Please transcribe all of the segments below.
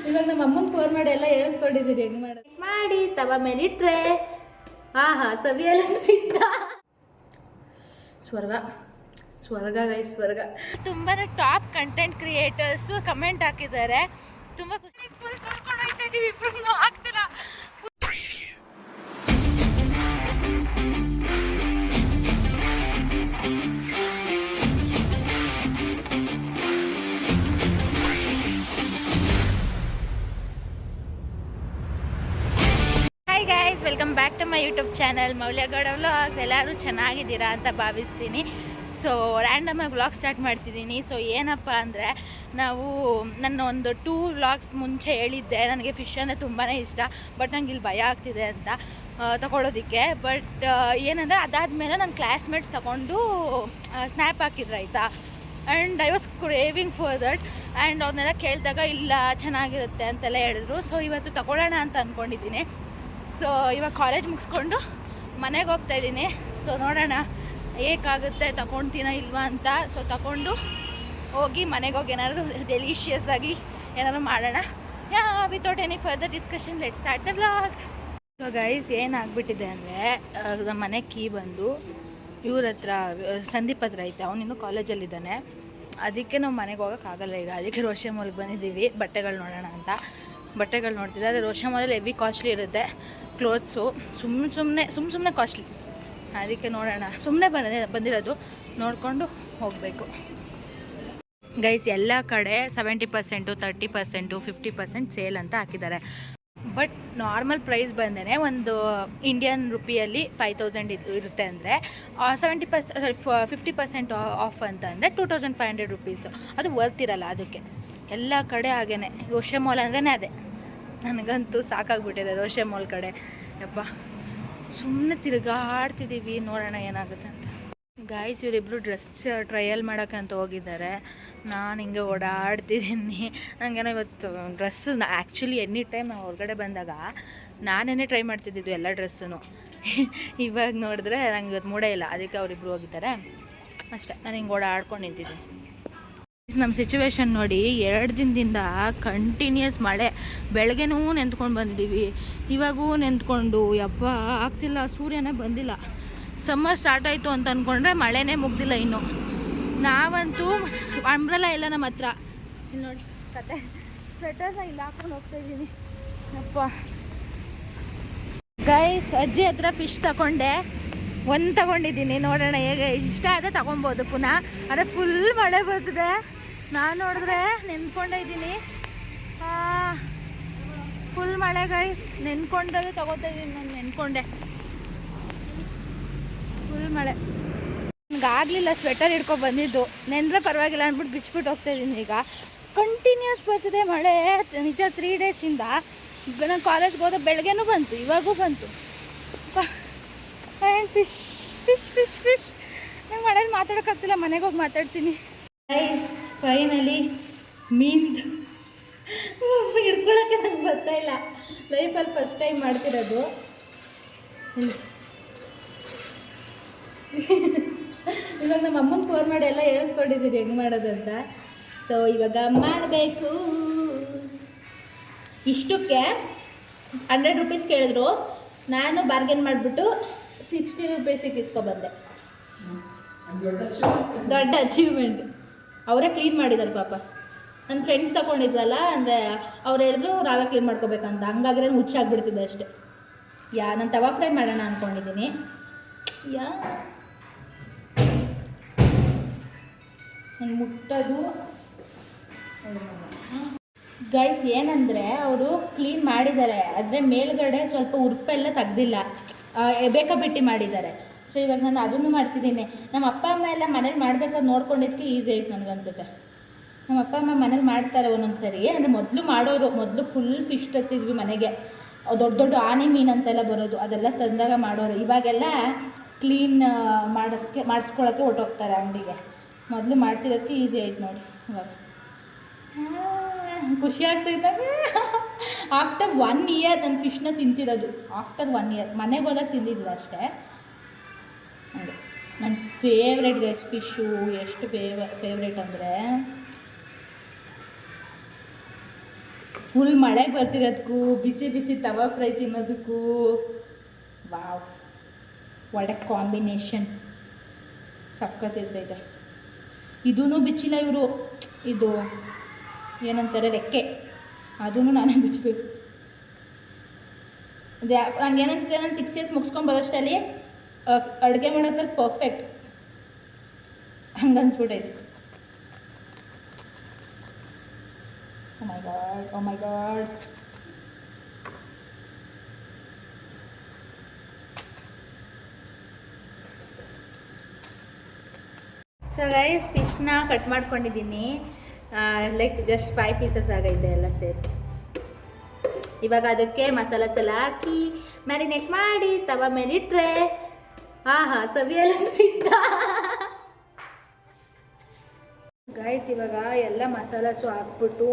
ಇವಾಗ ನಮ್ಮ ಅಮ್ಮನ ಫೋನ್ ಮಾಡಿ ಎಲ್ಲ ಹೇಳಿಸ್ಕೊಂಡಿದ್ದೀನಿ ಹೆಂಗೆ ಮಾಡಿ ತವ ಮೇಲಿಟ್ರೆ ಆಹಾ ಸವಿಯೆಲ್ಲ ಸಿದ್ಧ. ಸ್ವರ್ಗ ಸ್ವರ್ಗ ಗೈ ಸ್ವರ್ಗ. ತುಂಬಾ ಟಾಪ್ ಕಂಟೆಂಟ್ ಕ್ರಿಯೇಟರ್ಸು ಕಮೆಂಟ್ ಹಾಕಿದ್ದಾರೆ. ತುಂಬ ಖುಷಿ. ಫುಲ್ ಕರ್ಕೊಂಡು ಹೋಗ್ತಾ ಇದ್ದೀವಿ ಇಬ್ಬರು ಆಗ್ತಿಲ್ಲ. Hi guys, welcome back to my YouTube channel Maulya Gowda vlogs. ಎಲ್ಲರೂ ಚೆನ್ನಾಗಿದ್ದೀರಾ ಅಂತ ಭಾವಿಸ್ತೀನಿ. ಸೊ ರ್ಯಾಂಡಮಾಗಿ ವ್ಲಾಗ್ ಸ್ಟಾರ್ಟ್ ಮಾಡ್ತಿದ್ದೀನಿ. ಸೊ ಏನಪ್ಪ ಅಂದರೆ, ನನ್ನ ಒಂದು 2 ವ್ಲಾಗ್ಸ್ ಮುಂಚೆ ಹೇಳಿದ್ದೆ ನನಗೆ ಫಿಶ್ ಅಂದರೆ ತುಂಬಾ ಇಷ್ಟ, ಬಟ್ ನಂಗೆ ಇಲ್ಲಿ ಭಯ ಆಗ್ತಿದೆ ಅಂತ ತಗೊಳ್ಳೋದಕ್ಕೆ. ಬಟ್ ಏನಂದರೆ ಅದಾದಮೇಲೆ ನನ್ನ ಕ್ಲಾಸ್ಮೇಟ್ಸ್ ತಗೊಂಡು ಸ್ನ್ಯಾಪ್ ಹಾಕಿದ್ರು ಆಯಿತಾ. And I was craving for that. And ಅವ್ರನ್ನೆಲ್ಲ ಕೇಳಿದಾಗ ಇಲ್ಲ ಚೆನ್ನಾಗಿರುತ್ತೆ ಅಂತೆಲ್ಲ ಹೇಳಿದ್ರು. ಸೊ ಇವತ್ತು ತಗೊಳ್ಳೋಣ ಅಂತ ಅಂದ್ಕೊಂಡಿದ್ದೀನಿ. ಸೊ ಇವಾಗ ಕಾಲೇಜ್ ಮುಗಿಸ್ಕೊಂಡು ಮನೆಗೆ ಹೋಗ್ತಾಯಿದ್ದೀನಿ. ಸೊ ನೋಡೋಣ ಏಕಾಗುತ್ತೆ, ತಗೊಳ್ತೀನ ಇಲ್ವಾ ಅಂತ. ಸೊ ತಗೊಂಡು ಹೋಗಿ ಮನೆಗೆ ಹೋಗಿ ಏನಾದರೂ ಡೆಲಿಷಿಯಸ್ ಆಗಿ ಏನಾದ್ರು ಮಾಡೋಣ. Without any further discussion let's start the vlog. So guys, ಏನಾಗ್ಬಿಟ್ಟಿದೆ ಅಂದರೆ, ನಮ್ಮ ಮನೆ ಕೀ ಬಂದು ಇವ್ರ ಹತ್ರ, ಸಂದೀಪ್ ಹತ್ರ ಐತೆ. ಅವನಿನ್ನೂ ಕಾಲೇಜಲ್ಲಿದ್ದಾನೆ. ಅದಕ್ಕೆ ನಾವು ಮನೆಗೆ ಹೋಗೋಕ್ಕಾಗಲ್ಲ ಈಗ. ಅದಕ್ಕೆ ರೋಷೆ ಮಾಲ್ಗೆ ಬಂದಿದ್ದೀವಿ ಬಟ್ಟೆಗಳು ನೋಡೋಣ ಅಂತ. ಬಟ್ಟೆಗಳು ನೋಡ್ತಿದ್ದೆ. ಆದರೆ ರೋಷೆ ಮಾಲಲ್ಲಿ ಹೆವಿ ಕಾಸ್ಟ್ಲಿ ಇರುತ್ತೆ ಕ್ಲೋತ್ಸು. ಸುಮ್ಮನೆ ಕಾಸ್ಟ್ಲಿ. ಅದಕ್ಕೆ ನೋಡೋಣ, ಸುಮ್ಮನೆ ಬಂದಿರೋದು ನೋಡಿಕೊಂಡು ಹೋಗಬೇಕು. ಗೈಸ್, ಎಲ್ಲ ಕಡೆ 70%, 30%, 50% ಸೇಲ್ ಅಂತ ಹಾಕಿದ್ದಾರೆ. ಬಟ್ ನಾರ್ಮಲ್ ಪ್ರೈಸ್ ಬಂದೇ ಒಂದು ಇಂಡಿಯನ್ ರುಪಿಯಲ್ಲಿ 5000 ಇರುತ್ತೆ. ಅಂದರೆ 50% ಆಫ್ ಅಂತ ಅಂದರೆ 2500 ರುಪೀಸು. ಅದು ವರ್ತಿರಲ್ಲ. ಅದಕ್ಕೆ ಎಲ್ಲ ಕಡೆ ಹಾಗೇ. ರೋಷೆ ಮಾಲ್ ಅಂದ್ರೇ ಅದೇ. ನನಗಂತೂ ಸಾಕಾಗ್ಬಿಟ್ಟಿದೆ ರೋಷೆ ಮಾಲ್ ಕಡೆ. ಯಪ್ಪ, ಸುಮ್ಮನೆ ತಿರುಗಾಡ್ತಿದ್ದೀವಿ, ನೋಡೋಣ ಏನಾಗುತ್ತೆ ಅಂತ. ಗಾಯ್ಸ್, ಇವರಿಬ್ಬರು ಡ್ರೆಸ್ ಟ್ರಯಲ್ ಮಾಡೋಕ್ಕಂತ ಹೋಗಿದ್ದಾರೆ. ನಾನು ಹಿಂಗೆ ಓಡಾಡ್ತಿದ್ದೀನಿ. ನನಗೇನೋ ಇವತ್ತು ಡ್ರೆಸ್ಸು ಆ್ಯಕ್ಚುಲಿ ಎನಿ ಟೈಮ್ ನಾವು ಹೊರಗಡೆ ಬಂದಾಗ ನಾನೇ ಟ್ರೈ ಮಾಡ್ತಿದ್ದಿದ್ದು ಎಲ್ಲ ಡ್ರೆಸ್ಸು. ಇವಾಗ ನೋಡಿದ್ರೆ ನಂಗೆ ಇವತ್ತು ಮೂಡೇ ಇಲ್ಲ. ಅದಕ್ಕೆ ಅವರಿಬ್ಬರು ಹೋಗಿದ್ದಾರೆ ಅಷ್ಟೇ. ನಾನು ಹಿಂಗೆ ಓಡಾಡ್ಕೊಂಡು ನಿಂತಿದ್ದೀನಿ. ನಮ್ಮ ಸಿಚುವೇಶನ್ ನೋಡಿ, 2 ದಿನದಿಂದ ಕಂಟಿನ್ಯೂಸ್ ಮಳೆ. ಬೆಳಗ್ಗೆನೂ ನೆಂದ್ಕೊಂಡು ಬಂದಿದ್ದೀವಿ, ಇವಾಗೂ ನೆಂದ್ಕೊಂಡು ಯಪ್ಪ ಆಗ್ತಿಲ್ಲ. ಸೂರ್ಯನೇ ಬಂದಿಲ್ಲ. ಸಮ್ಮರ್ ಸ್ಟಾರ್ಟ್ ಆಯಿತು ಅಂತ ಅಂದ್ಕೊಂಡ್ರೆ ಮಳೆನೇ ಮುಗ್ದಿಲ್ಲ ಇನ್ನೂ. ನಾವಂತೂ ಅಂಬ್ರೆಲ್ಲ ಇಲ್ಲ ನಮ್ಮ ಹತ್ರ. ಇಲ್ಲಿ ನೋಡಿ ಕತೆ, ಸ್ವೆಟರ್ನ ಇಲ್ಲಿ ಹಾಕ್ಕೊಂಡು ಹೋಗ್ತಾಯಿದ್ದೀನಿ. ಯಪ್ಪ ಗೈಸ್, ಅಜ್ಜಿ ಹತ್ರ ಫಿಶ್ ತಗೊಂಡೆ. ಒಂದು ತಗೊಂಡಿದ್ದೀನಿ, ನೋಡೋಣ ಹೇಗೆ ಇಷ್ಟ ಆದರೆ ತಗೊಬೋದು ಪುನಃ. ಆದರೆ ಫುಲ್ ಮಳೆ ಬರ್ತಿದೆ. ನಾನು ನೋಡಿದ್ರೆ ನೆನ್ಕೊಂಡೇ ಇದ್ದೀನಿ. ಫುಲ್ ಮಳೆ ಗೈಸ್. ನೆನ್ಕೊಂಡ್ರೆ ತಗೋತಾ ಇದ್ದೀನಿ. ನಾನು ನೆನ್ಕೊಂಡೆ ಫುಲ್ ಮಳೆ. ನನಗಾಗಲಿಲ್ಲ ಸ್ವೆಟರ್ ಹಿಡ್ಕೊಂಡು ಬಂದಿದ್ದು. ನೆಂದರೆ ಪರವಾಗಿಲ್ಲ ಅಂದ್ಬಿಟ್ಟು ಬಿಚ್ಬಿಟ್ಟು ಹೋಗ್ತಾಯಿದ್ದೀನಿ. ಈಗ ಕಂಟಿನ್ಯೂಸ್ ಬರ್ತಿದೆ ಮಳೆ ನಿಜ. 3 ಡೇಸಿಂದ ನಾನು ಕಾಲೇಜ್ಗೆ ಹೋದ ಬೆಳಗ್ಗೆನೂ ಬಂತು, ಇವಾಗೂ ಬಂತು. And fish fish fish fish. ನಂಗೆ ಮನೇಲಿ ಮಾತಾಡೋಕ್ಕಾಗ್ತಿಲ್ಲ, ಮನೆಗೆ ಹೋಗಿ ಮಾತಾಡ್ತೀನಿ. ಗೈಸ್, ಫೈನಲಿ ಮೀನ್ದು ಹಿಡ್ಕೊಳಕ್ಕೆ ನಂಗೆ ಬರ್ತಾಯಿಲ್ಲ. ಲೈಫಲ್ಲಿ ಫಸ್ಟ್ ಟೈಮ್ ಮಾಡ್ತಿರೋದು. ಇವಾಗ ನಮ್ಮ ಅಮ್ಮನ ಫೋನ್ ಮಾಡಿ ಎಲ್ಲ ಹೇಳಿಸ್ಕೊಂಡಿದ್ದೀನಿ ಹೆಂಗೆ ಮಾಡೋದಂತ. ಸೊ ಇವಾಗ ಮಾಡಬೇಕು. ಇಷ್ಟಕ್ಕೆ 100 ರುಪೀಸ್ ಕೇಳಿದ್ರು. ನಾನು ಬಾರ್ಗೇನ್ ಮಾಡಿಬಿಟ್ಟು 60 ರುಪೀಸಿಗೆ ಇಸ್ಕೊಬಂದೆ. ದೊಡ್ಡ ಅಚೀವ್ಮೆಂಟ್. ಅವರೇ ಕ್ಲೀನ್ ಮಾಡಿದ್ದಾರೆ ಪಾಪ. ನನ್ನ ಫ್ರೆಂಡ್ಸ್ ತಗೊಂಡಿದ್ವಲ್ಲ, ಅಂದರೆ ಅವ್ರು ಹೇಳಿದ್ರು ನಾವೇ ಕ್ಲೀನ್ ಮಾಡ್ಕೋಬೇಕಂತ. ಹಂಗಾದ್ರೆ ಹುಚ್ಚಾಗ್ಬಿಡ್ತಿದ್ದೆ ಅಷ್ಟೇ. ನಾನು ತವಾ ಫ್ರೈ ಮಾಡೋಣ ಅಂದ್ಕೊಂಡಿದ್ದೀನಿ. ನಾನು ಮುಟ್ಟೋದು ಗೈಸ್ ಏನಂದರೆ, ಅವರು ಕ್ಲೀನ್ ಮಾಡಿದ್ದಾರೆ, ಆದರೆ ಮೇಲ್ಗಡೆ ಸ್ವಲ್ಪ ಉರುಪೆಲ್ಲ ತೆಗ್ದಿಲ್ಲ, ಬೇಕಾಬಿಟ್ಟಿ ಮಾಡಿದ್ದಾರೆ. ಸೊ ಇವಾಗ ನಾನು ಅದನ್ನು ಮಾಡ್ತಿದ್ದೀನಿ. ನಮ್ಮ ಅಪ್ಪ ಅಮ್ಮ ಎಲ್ಲ ಮನೇಲಿ ಮಾಡ್ಬೇಕಾದ್ರೆ ನೋಡ್ಕೊಂಡಿದ್ದಕ್ಕೆ ಈಸಿ ಆಯ್ತು ನನಗನ್ಸುತ್ತೆ. ನಮ್ಮ ಅಪ್ಪ ಅಮ್ಮ ಮನೇಲಿ ಮಾಡ್ತಾರೆ ಒಂದೊಂದು ಸರಿ. ಅಂದರೆ ಮೊದಲು ಫುಲ್ ಫಿಶ್ ತತ್ತಿದ್ವಿ ಮನೆಗೆ. ದೊಡ್ಡ ದೊಡ್ಡ ಆನೆ ಮೀನು ಅಂತೆಲ್ಲ ಬರೋದು, ಅದೆಲ್ಲ ತಂದಾಗ ಮಾಡೋರು. ಇವಾಗೆಲ್ಲ ಕ್ಲೀನ್ ಮಾಡಿಸ್ಕೊಳ್ಳೋಕ್ಕೆ ಹೊರ್ಟೋಗ್ತಾರೆ ಅಂಗಡಿಗೆ. ಮೊದಲು ಮಾಡ್ತಿರೋದಕ್ಕೆ ಈಸಿ ಆಯ್ತು ನೋಡಿ. ಇವಾಗ ಖುಷಿ ಆಗ್ತೈತೆ. ಆಫ್ಟರ್ 1 ಇಯರ್ ನಾನು ಫಿಶ್ನ ತಿಂತಿರೋದು. ಆಫ್ಟರ್ 1 ಇಯರ್ ಮನೆಗೆ ಹೋದಾಗ ತಿಂದಿದ್ದು ಅಷ್ಟೇ. ಹಾಗೆ ನನ್ನ ಫೇವ್ರೇಟ್ ಗೈಸ್ ಫಿಶ್ಶು. ಎಷ್ಟು ಫೇವ್ರೇಟ್ ಅಂದರೆ ಫುಲ್ ಮಳೆ ಬರ್ತಿರೋದಕ್ಕೂ ಬಿಸಿ ಬಿಸಿ ತವಾ ಫ್ರೈ ತಿನ್ನೋದಕ್ಕೂ ವಾವ್ ಒಳ್ಳೆ ಕಾಂಬಿನೇಷನ್ ಸಖತ್ತಿರ್ತೈತೆ. ಇದೂ ಬಿಚ್ಚಿಲ್ಲ ಇವರು, ಇದು ಏನಂತಾರೆ ರೆಕ್ಕೆ, ಅದೂ ನಾನೇ ಬಿಚ್ಚಬೇಕು. ಅದು ನಂಗೆ ಏನನ್ಸುತ್ತೆ, ನಾನು 6 years ಮುಗಿಸ್ಕೊಂಬರೋಷ್ಟಲ್ಲಿ ಅಡುಗೆ ಮಾಡೋದ್ರಲ್ಲಿ ಪರ್ಫೆಕ್ಟ್ ಹಂಗೆ ಅನ್ಸ್ಬಿಟ್ಟೈತೆ. ಓ ಮೈ ಗಾಡ್, ಓ ಮೈ ಗಾಡ್. ಸೊ ಗೈಸ್, ಫಿಶ್ನ ಕಟ್ ಮಾಡ್ಕೊಂಡಿದ್ದೀನಿ. ಲೈಕ್ ಜಸ್ಟ್ 5 pieces ಆಗೈತೆ ಎಲ್ಲ ಸೇರಿ. ಇವಾಗ ಅದಕ್ಕೆ ಮಸಾಲ ಹಾಕಿ ಮ್ಯಾರಿನೇಟ್ ಮಾಡಿ ತವ ಮೇಲೆ ಇಟ್ಟರೆ ಆಹಾ ಸವಿಯಲ್ಲ ಸಿದ್ಧ. ಗೈಸ್, ಇವಾಗ ಎಲ್ಲ ಮಸಾಲಸು ಹಾಕ್ಬಿಟ್ಟು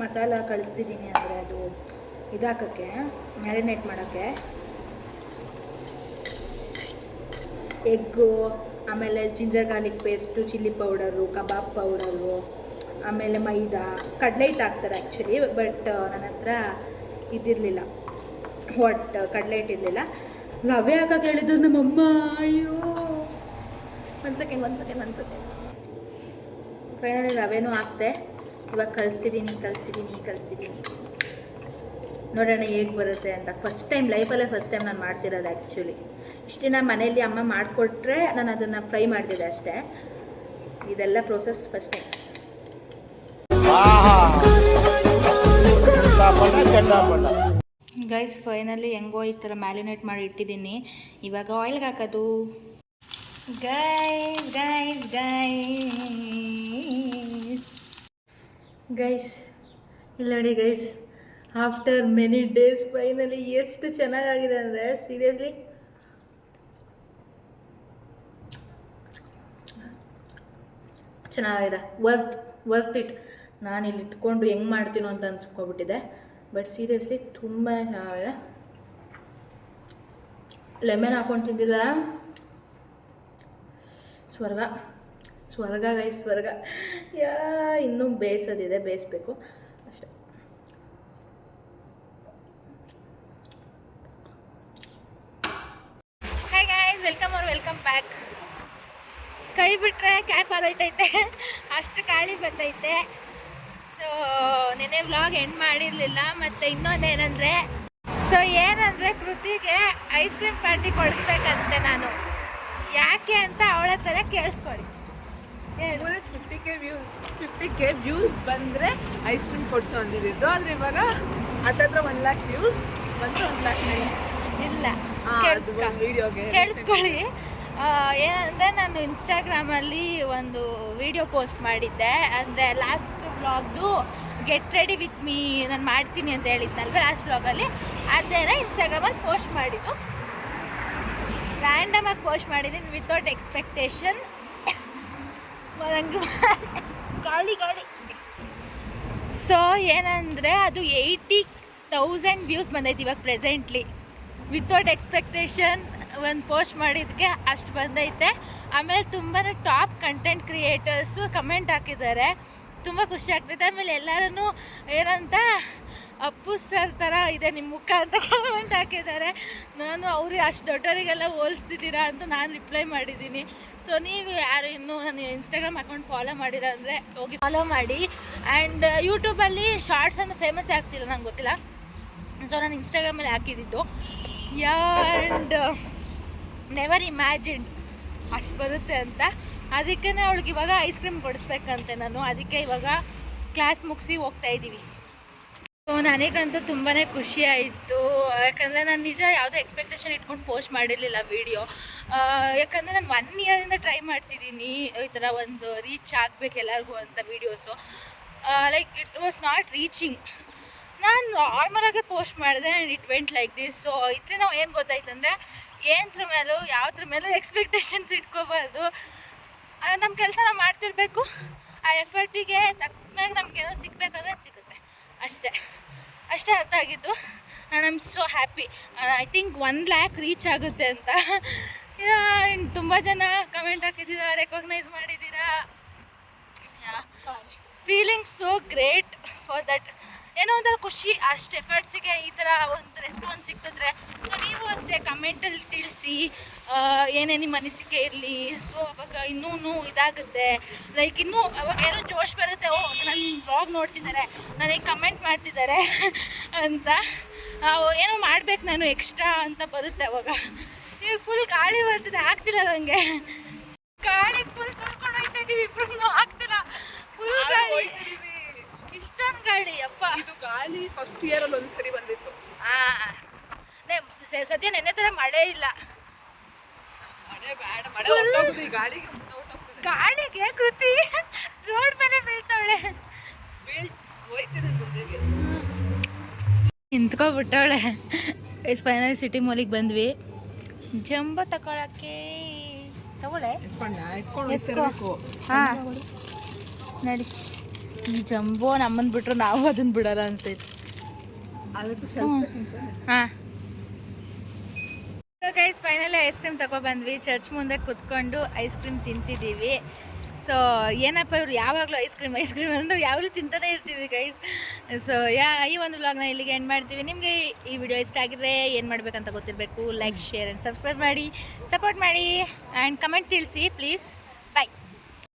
ಮಸಾಲ ಕಳಿಸ್ತಿದ್ದೀನಿ. ಅಂದರೆ ಅದು ಇದಾಕೋಕ್ಕೆ, ಮ್ಯಾರಿನೇಟ್ ಮಾಡೋಕ್ಕೆ ಎಗ್ಗು, ಆಮೇಲೆ ginger garlic paste, chilli powder, kebab powder, ಆಮೇಲೆ ಮೈದಾ, ಕಡಲೆ ಹಿಟ್ಟು ಹಾಕ್ತಾರೆ ಆ್ಯಕ್ಚುಲಿ. ಬಟ್ ನನ್ನ ಹತ್ರ ಇದಿರಲಿಲ್ಲ, ಕಡಲೆ ಹಿಟ್ಟು ಇರಲಿಲ್ಲ. ರವೆ ಹಾಕಕ್ಕೆ ಹೇಳಿದ್ರು ನಮ್ಮಮ್ಮ. ಅಯ್ಯೋ, ಒಂದು ಸೆಕೆಂಡ್. ಫೈನಲಿ ರವೆನೂ ಹಾಕ್ತೆ. ಇವಾಗ ಕಳಿಸ್ತಿದ್ದೀನಿ. ನೋಡೋಣ ಹೇಗೆ ಬರುತ್ತೆ ಅಂತ. ಫಸ್ಟ್ ಟೈಮ್ ನಾನು ಮಾಡ್ತಿರೋದು ಆ್ಯಕ್ಚುಲಿ. ಇಷ್ಟು ದಿನ ಮನೆಯಲ್ಲಿ ಅಮ್ಮ ಮಾಡಿಕೊಟ್ರೆ ನಾನು ಅದನ್ನು ಫ್ರೈ ಮಾಡ್ತಿದ್ದೆ ಅಷ್ಟೇ. ಇದೆಲ್ಲ process first time. Guys, finally ಹೆಂಗೋ ಈ ಥರ ಮ್ಯಾರಿನೇಟ್ ಮಾಡಿ ಇಟ್ಟಿದ್ದೀನಿ. ಇವಾಗ ಆಯಿಲ್ಗೆ ಹಾಕೋದು. ಗೈಸ್ ಇಲ್ಲಿ ನೋಡಿ guys, after many days finally ಎಷ್ಟು ಚೆನ್ನಾಗಾಗಿದೆ ಅಂದರೆ ಸೀರಿಯಸ್ಲಿ ಚೆನ್ನಾಗಿದೆ. Worth it. ನಾನು ಇಲ್ಲಿ ಇಟ್ಕೊಂಡು ಹೆಂಗೆ ಮಾಡ್ತೀನೋ ಅಂತ ಅನ್ಸ್ಕೊಬಿಟ್ಟಿದೆ. ಬಟ್ ಸೀರಿಯಸ್ಲಿ ತುಂಬಾ ಚೆನ್ನಾಗಿದೆ. ಲೆಮನ್ ಹಾಕೊಂಡು ತಿಂದಿಲ್ಲ, ಸ್ವರ್ಗ ಗೈಸ್, ಸ್ವರ್ಗ. ಇನ್ನೂ ಬೇಯಿಸ್ಬೇಕು ಅಷ್ಟೆ. Hi guys, welcome back. ಕೈ ಬಿಟ್ರೆ ಕ್ಯಾಪ್ ಆರೈತೈತೆ, ಅಷ್ಟು ಗಾಳಿ ಬರ್ತೈತೆ. ಸೊ ನೆನೆ ವ್ಲಾಗ್ ಎಂಡ್ ಮಾಡಿರಲಿಲ್ಲ. ಮತ್ತು ಇನ್ನೊಂದೇನೆಂದರೆ ಕೃತಿಗೆ ಐಸ್ ಕ್ರೀಮ್ ಪಾರ್ಟಿ ಕೊಡಿಸ್ಬೇಕಂತೆ ನಾನು. ಯಾಕೆ ಅಂತ ಅವಳ ಥರ ಕೇಳಿಸ್ಕೊಳ್ಳಿ. 50K ವ್ಯೂಸ್ ಬಂದರೆ ಐಸ್ ಕ್ರೀಮ್ ಕೊಡಿಸೋ ಅಂದಿದ್ದು. ಆದರೆ ಇವಾಗ ಹತ್ತತ್ರ 1 lakh ವ್ಯೂಸ್ ಬಂದು 1 lakh ಇಲ್ಲ, ವಿಡಿಯೋಗೆ ಕೇಳಿಸ್ಕೊಳ್ಳಿ. ಏನಂದರೆ ನಾನು ಇನ್ಸ್ಟಾಗ್ರಾಮಲ್ಲಿ ಒಂದು ವಿಡಿಯೋ ಪೋಸ್ಟ್ ಮಾಡಿದ್ದೆ. ಅಂದರೆ ಲಾಸ್ಟ್ ವ್ಲಾಗ್ದು ಗೆಟ್ ರೆಡಿ ವಿತ್ ಮೀ ನಾನು ಮಾಡ್ತೀನಿ ಅಂತ ಹೇಳಿದ್ನಲ್ವ ಲಾಸ್ಟ್ ವ್ಲಾಗಲ್ಲಿ. ಅದೇನೇ ಇನ್ಸ್ಟಾಗ್ರಾಮಲ್ಲಿ ಪೋಸ್ಟ್ ಮಾಡಿದ್ದು. ರ್ಯಾಂಡಮಾಗಿ ಪೋಸ್ಟ್ ಮಾಡಿದ್ದೀನಿ ವಿತೌಟ್ ಎಕ್ಸ್ಪೆಕ್ಟೇಷನ್. ಗಾಳಿ. ಸೊ ಏನಂದರೆ ಅದು 80,000 ವ್ಯೂಸ್ ಬಂದೈತೆ ಇವಾಗ ಪ್ರೆಸೆಂಟ್ಲಿ. ವಿತೌಟ್ ಎಕ್ಸ್ಪೆಕ್ಟೇಷನ್ ಒಂದು ಪೋಸ್ಟ್ ಮಾಡಿದ್ದಕ್ಕೆ ಅಷ್ಟು ಬಂದೈತೆ. ಆಮೇಲೆ ತುಂಬಾ ಟಾಪ್ ಕಂಟೆಂಟ್ ಕ್ರಿಯೇಟರ್ಸು ಕಮೆಂಟ್ ಹಾಕಿದ್ದಾರೆ. ತುಂಬ ಖುಷಿ ಆಗ್ತೈತೆ. ಆಮೇಲೆ ಎಲ್ಲರೂ ಏನಂತ ಅಪ್ಪು ಸರ್ ಥರ ಇದೆ ನಿಮ್ಮ ಮುಖ ಅಂತ ಕಮೆಂಟ್ ಹಾಕಿದ್ದಾರೆ. ನಾನು ಅವ್ರಿಗೆ ಅಷ್ಟು ದೊಡ್ಡವರಿಗೆಲ್ಲ ಹೋಲಿಸ್ತಿದ್ದೀರಾ ಅಂತ ನಾನು ರಿಪ್ಲೈ ಮಾಡಿದ್ದೀನಿ. ಸೊ ನೀವು ಯಾರು ಇನ್ನೂ ನಾನು ಇನ್ಸ್ಟಾಗ್ರಾಮ್ ಅಕೌಂಟ್ ಫಾಲೋ ಮಾಡಿಲ್ಲ ಅಂದರೆ ಹೋಗಿ ಫಾಲೋ ಮಾಡಿ. ಆ್ಯಂಡ್ ಯೂಟ್ಯೂಬಲ್ಲಿ ಶಾರ್ಟ್ಸನ್ನು ಫೇಮಸ್ ಆಗ್ತಿಲ್ಲ, ನಂಗೆ ಗೊತ್ತಿಲ್ಲ. ಸೊ ನಾನು ಇನ್ಸ್ಟಾಗ್ರಾಮಲ್ಲಿ ಹಾಕಿದ್ದು. ಆ್ಯಂಡ್ ನೆವರ್ ಇಮ್ಯಾಜಿನ್ಡ್ ಅಷ್ಟು ಬರುತ್ತೆ ಅಂತ. ಅದಕ್ಕೇ ಅವಳಿಗೆ ಇವಾಗ ಐಸ್ ಕ್ರೀಮ್ ಕೊಡಿಸ್ಬೇಕಂತೆ ನಾನು. ಅದಕ್ಕೆ ಇವಾಗ ಕ್ಲಾಸ್ ಮುಗಿಸಿ ಹೋಗ್ತಾಯಿದ್ದೀವಿ. ಸೊ ನನಗಂತೂ ತುಂಬಾ ಖುಷಿ ಆಯಿತು. ಯಾಕಂದರೆ ನಾನು ನಿಜ ಯಾವುದೋ ಎಕ್ಸ್ಪೆಕ್ಟೇಷನ್ ಇಟ್ಕೊಂಡು ಪೋಸ್ಟ್ ಮಾಡಿರಲಿಲ್ಲ ವೀಡಿಯೋ. ಯಾಕಂದರೆ ನಾನು 1 yearಯಿಂದ ಟ್ರೈ ಮಾಡ್ತಿದ್ದೀನಿ ಈ ಥರ ಒಂದು ರೀಚ್ ಆಗಬೇಕು ಎಲ್ಲರಿಗೂ ಅಂತ videos. Like it was not reaching. ನಾನು ನಾರ್ಮಲಾಗೆ ಪೋಸ್ಟ್ ಮಾಡಿದೆ and it went like this. So ಇದರಿಂದ ನಾವು ಏನು ಗೊತ್ತಾಯ್ತಂದರೆ ಯಾವುದ್ರ ಮೇಲೂ ಎಕ್ಸ್ಪೆಕ್ಟೇಷನ್ಸ್ ಇಟ್ಕೋಬಾರ್ದು. ನಮ್ಮ ಕೆಲಸ ನಾವು ಮಾಡ್ತಿರ್ಬೇಕು. ಆ ಎಫರ್ಟಿಗೆ ತಕ್ಕನಾಗಿ ನಮಗೇನೋ ಸಿಗಬೇಕಂದ್ರೆ ಸಿಗುತ್ತೆ ಅಷ್ಟೇ ಅರ್ಥ ಆಗಿದ್ದು. And I am so happy. I think 1 lakh reach ಆಗುತ್ತೆ ಅಂತ. ಆ್ಯಂಡ್ ತುಂಬ ಜನ ಕಮೆಂಟ್ ಹಾಕಿದ್ದೀರಾ, ರೆಕಗ್ನೈಸ್ ಮಾಡಿದ್ದೀರಾ. Feeling so great for that. ಏನೋ ಒಂಥರ ಖುಷಿ, ಅಷ್ಟು ಎಫರ್ಟ್ಸಿಗೆ ಈ ಥರ ಒಂದು ರೆಸ್ಪಾನ್ಸ್ ಸಿಕ್ಕಿದ್ರೆ. ಸೊ ನೀವು ಅಷ್ಟೇ ಕಮೆಂಟಲ್ಲಿ ತಿಳಿಸಿ ಏನೇ ನಿಮ್ಮ ಅನಿಸಿಕೆ ಇರಲಿ. ಸೊ ಅವಾಗ ಇನ್ನೂ ಇದಾಗುತ್ತೆ, ಲೈಕ್ ಇನ್ನೂ ಅವಾಗ ಏನೋ ಜೋಶ್ ಬರುತ್ತೆ. ಓ ನನ್ನ ಬ್ಲಾಗ್ ನೋಡ್ತಿದ್ದಾರೆ, ನನಗೆ ಕಮೆಂಟ್ ಮಾಡ್ತಿದ್ದಾರೆ ಅಂತ ಏನೋ ಮಾಡ್ಬೇಕು ನಾನು ಎಕ್ಸ್ಟ್ರಾ ಅಂತ ಬರುತ್ತೆ ಅವಾಗ. ಈಗ ಫುಲ್ ಗಾಳಿ ಬರ್ತಿದೆ, ಆಗ್ತಿಲ್ಲ ನನಗೆ. ಗಾಳಿ ಫುಲ್ ಕರ್ಕೊಂಡು ಹೋಗ್ತಾ ಇದೀವಿ, ಇಬ್ರು ಆಗ್ತಿಲ್ಲ. ಫುಲ್ ಗಾಳಿ, ಇಷ್ಟೊಂದು ಗಾಳಿ ಅಪ್ಪ. ಇದು ಗಾಳಿ ಫಸ್ಟ್ ಇಯರಲ್ಲಿ ಒಂದ್ಸರಿ ಬಂದಿತ್ತು. ಸದ್ಯ ನೆನ್ನೆ ಥರ ಮಳೆ ಇಲ್ಲ. ಮಳೆ ಬೇಡ, ಮಳೆ ಹೊರಟೋಗುದು. ಈ ಗಾಳಿಗೆ ಗಾಳಿಗೆ ಕೃತಿ ರೋಡ್ ಮೇಲೆ ಬೀಳ್ತಾವಳೆ, ಹೋಯ್ತಿದೆ ಮುಂದೆಗೆ. ನಿಂತ್ಕೊಬಿಟ್ಟವಳೆ. ಫೈನಲಿ ಸಿಟಿ ಮಾಲಿಗೆ ಬಂದ್ವಿ. ಜಂಬೋ ತಗೊಳಕ್ಕೆ. ತಗೊಳ್ಳೆ, ಹಾಂ ನಡಿ. ಈ ಜಂಬೋ ನಮ್ಮನ್ನು ಬಿಟ್ರು ನಾವು ಅದನ್ನ ಬಿಡೋಲ್ಲ ಅನ್ಸೈತೆ. ಹಾಂ ಗೈಸ್, ಫೈನಲಿ ಐಸ್ ಕ್ರೀಮ್ ತಗೊಬಂದ್ವಿ. ಚರ್ಚ್ ಮುಂದೆ ಕುತ್ಕೊಂಡು ಐಸ್ ಕ್ರೀಮ್ ತಿಂತಿದ್ದೀವಿ. ಸೊ ಏನಪ್ಪ ಇವ್ರು ಯಾವಾಗಲೂ ಐಸ್ ಕ್ರೀಮ್ ಅಂದರೆ ಯಾವಾಗಲೂ ತಿಂತಾನೆ ಇರ್ತೀವಿ ಗೈಸ್. ಸೊ ಈ ಒಂದು ವ್ಲಾಗ್ನ ಇಲ್ಲಿಗೆ ಎಂಡ್ ಮಾಡ್ತೀವಿ. ನಿಮಗೆ ಈ ವಿಡಿಯೋ ಇಷ್ಟ ಆಗಿದ್ರೆ ಏನು ಮಾಡಬೇಕಂತ ಗೊತ್ತಿರಬೇಕು. ಲೈಕ್, ಶೇರ್ ಆ್ಯಂಡ್ ಸಬ್ಸ್ಕ್ರೈಬ್ ಮಾಡಿ, ಸಪೋರ್ಟ್ ಮಾಡಿ ಆ್ಯಂಡ್ ಕಮೆಂಟ್ ತಿಳಿಸಿ ಪ್ಲೀಸ್.